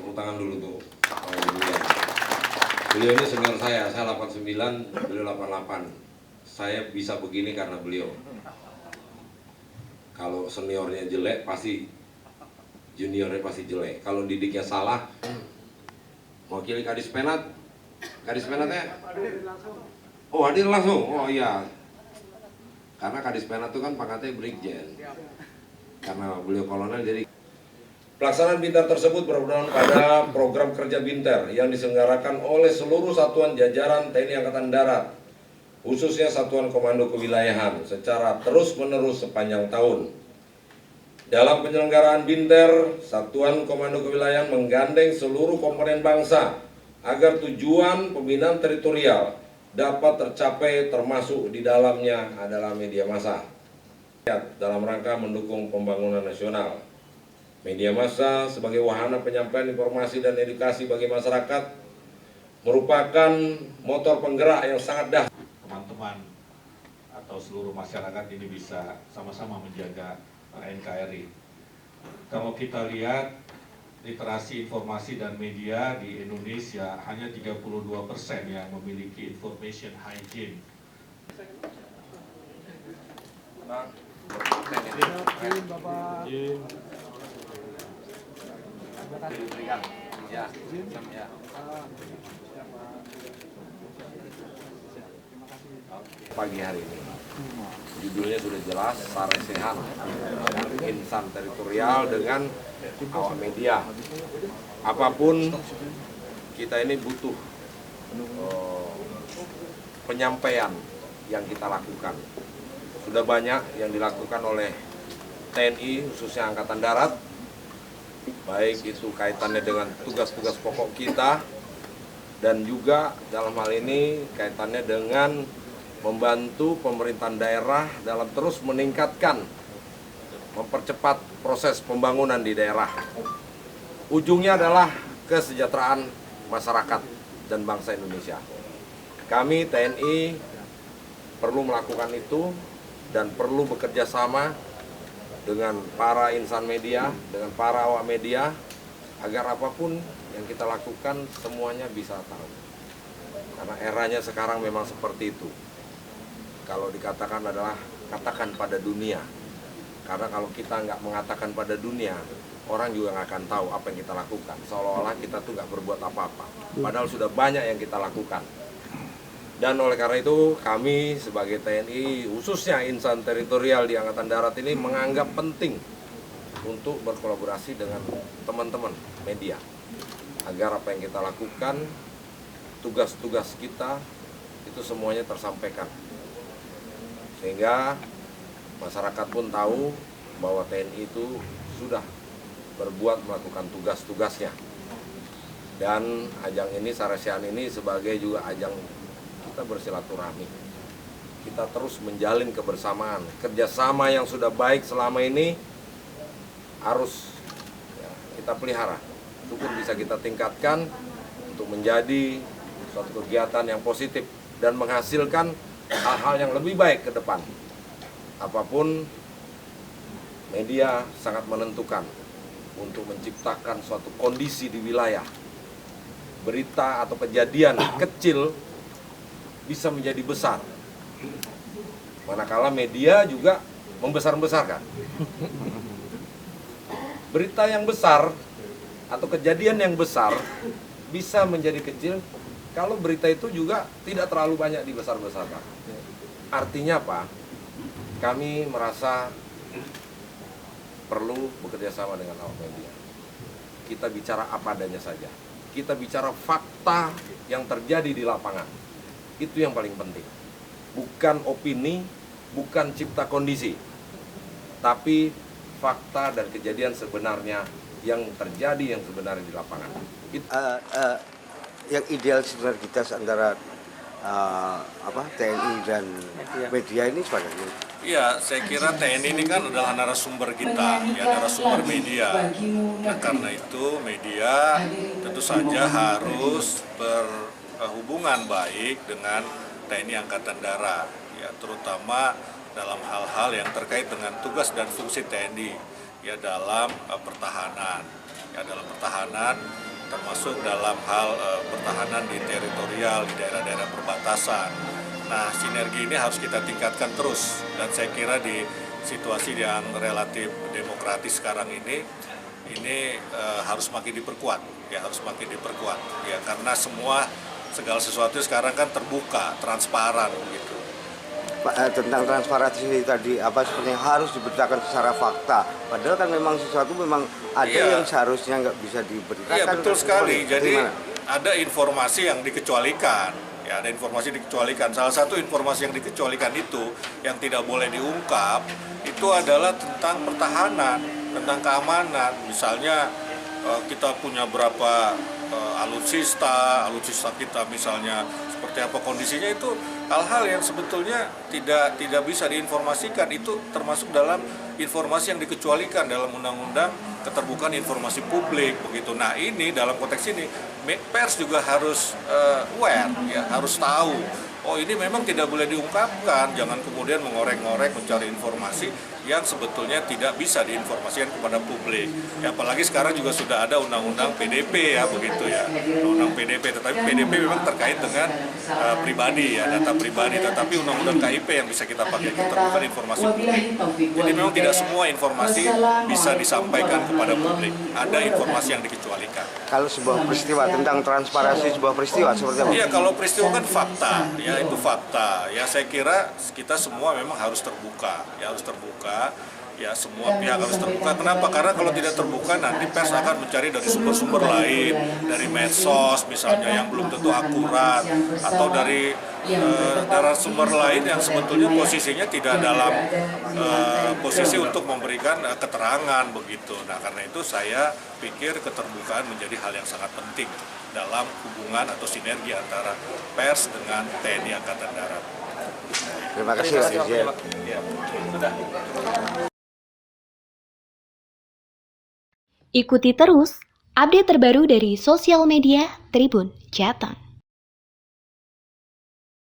tepuk tangan dulu tuh. Beliau ini senior saya 89, beliau 88. Saya bisa begini karena beliau. Kalau seniornya jelek, pasti juniornya pasti jelek. Kalau didiknya salah, mewakili Kadis Penat. Kadis Penatnya? Oh, hadir langsung. Oh iya. Karena Kadis Penat itu kan pangkatnya Brigjen. Karena beliau kolonel jadi. Pelaksanaan Binter tersebut berpedoman pada program kerja Binter yang diselenggarakan oleh seluruh satuan jajaran TNI Angkatan Darat, khususnya Satuan Komando Kewilayahan, secara terus-menerus sepanjang tahun. Dalam penyelenggaraan Binter, Satuan Komando Kewilayahan menggandeng seluruh komponen bangsa agar tujuan pembinaan teritorial dapat tercapai, termasuk di dalamnya adalah media massa. Dalam rangka mendukung pembangunan nasional. Media massa sebagai wahana penyampaian informasi dan edukasi bagi masyarakat merupakan motor penggerak yang sangat dahsyat. Teman-teman atau seluruh masyarakat ini bisa sama-sama menjaga NKRI. Kalau kita lihat literasi informasi dan media di Indonesia hanya 32% yang memiliki information hygiene. Pagi hari ini judulnya sudah jelas, Saresehan Insan Teritorial dengan awak media. Apapun kita ini butuh penyampaian yang kita lakukan. Sudah banyak yang dilakukan oleh TNI khususnya Angkatan Darat, baik itu kaitannya dengan tugas-tugas pokok kita, dan juga dalam hal ini kaitannya dengan membantu pemerintahan daerah dalam terus meningkatkan, mempercepat proses pembangunan di daerah. Ujungnya adalah kesejahteraan masyarakat dan bangsa Indonesia. Kami TNI perlu melakukan itu dan perlu bekerja sama dengan para insan media, dengan para awak media, agar apapun yang kita lakukan semuanya bisa tahu. Karena eranya sekarang memang seperti itu. Kalau dikatakan adalah katakan pada dunia. Karena kalau kita nggak mengatakan pada dunia, orang juga nggak akan tahu apa yang kita lakukan. Seolah-olah kita tuh nggak berbuat apa-apa. Padahal sudah banyak yang kita lakukan. Dan oleh karena itu kami sebagai TNI, khususnya insan teritorial di Angkatan Darat ini menganggap penting untuk berkolaborasi dengan teman-teman media. Agar apa yang kita lakukan, tugas-tugas kita itu semuanya tersampaikan. Sehingga masyarakat pun tahu bahwa TNI itu sudah berbuat melakukan tugas-tugasnya. Dan ajang ini, Saresehan ini sebagai juga ajang kita bersilaturahmi. Kita terus menjalin kebersamaan, kerjasama yang sudah baik selama ini harus kita pelihara. Itu pun bisa kita tingkatkan untuk menjadi suatu kegiatan yang positif dan menghasilkan hal-hal yang lebih baik ke depan. Apapun, media sangat menentukan untuk menciptakan suatu kondisi di wilayah. Berita atau kejadian kecil bisa menjadi besar, manakala media juga membesar-besarkan. Berita yang besar atau kejadian yang besar bisa menjadi kecil kalau berita itu juga tidak terlalu banyak dibesar-besarkan. Artinya apa? Kami merasa perlu bekerja sama dengan awak media. Kita bicara apa adanya saja. Kita bicara fakta yang terjadi di lapangan. Itu yang paling penting. Bukan opini, bukan cipta kondisi, tapi fakta dan kejadian sebenarnya yang terjadi yang sebenarnya di lapangan. Yang ideal sinergitas antara TNI dan media ini sebenarnya. Iya, saya kira TNI ini kan adalah narasumber kita, ya narasumber media. Nah, karena itu media tentu saja harus berhubungan baik dengan TNI Angkatan Darat, ya terutama dalam hal-hal yang terkait dengan tugas dan fungsi TNI, ya dalam pertahanan. Ya dalam pertahanan termasuk dalam hal pertahanan di teritorial, di daerah-daerah perbatasan. Nah, sinergi ini harus kita tingkatkan terus, dan saya kira di situasi yang relatif demokratis sekarang ini harus makin diperkuat, ya harus makin diperkuat, ya karena segala sesuatu sekarang kan terbuka, transparan gitu. Pak, tentang transparansi tadi sepertinya harus diberitakan secara fakta. Padahal kan memang sesuatu memang ada yang seharusnya nggak bisa diberitakan. Iya betul sekali. Jadi gimana? ada informasi yang dikecualikan. Ya, ada informasi dikecualikan. Salah satu informasi yang dikecualikan itu yang tidak boleh diungkap itu adalah tentang pertahanan, tentang keamanan. Misalnya kita punya berapa alutsista kita misalnya seperti apa kondisinya, itu hal-hal yang sebetulnya tidak bisa diinformasikan, itu termasuk dalam informasi yang dikecualikan dalam undang-undang keterbukaan informasi publik begitu. Nah, ini dalam konteks ini pers juga harus aware, ya harus tahu. Oh, ini memang tidak boleh diungkapkan, jangan kemudian mengorek-ngorek mencari informasi yang sebetulnya tidak bisa diinformasikan kepada publik. Ya, apalagi sekarang juga sudah ada undang-undang PDP ya begitu ya, undang-undang PDP. Tetapi PDP memang terkait dengan pribadi ya, data pribadi. Tetapi undang-undang KIP yang bisa kita pakai keterbukaan informasi publik. Jadi memang tidak semua informasi bisa disampaikan kepada publik. Ada informasi yang dikecualikan. Kalau sebuah peristiwa tentang transparansi sebuah peristiwa seperti apa? Iya, kalau peristiwa kan fakta, ya itu fakta. Ya saya kira kita semua memang harus terbuka, ya harus terbuka. Ya semua pihak harus terbuka. Kenapa? Karena kalau tidak terbuka nanti pers akan mencari dari sumber-sumber lain, dari medsos misalnya yang belum tentu akurat, atau dari sumber lain yang sebetulnya posisinya tidak dalam posisi untuk memberikan keterangan begitu. Nah, karena itu saya pikir keterbukaan menjadi hal yang sangat penting dalam hubungan atau sinergi antara pers dengan TNI Angkatan Darat. Terima kasih Pak Dirjen. Ya, sudah. Ikuti terus update terbaru dari sosial media Tribun Jateng.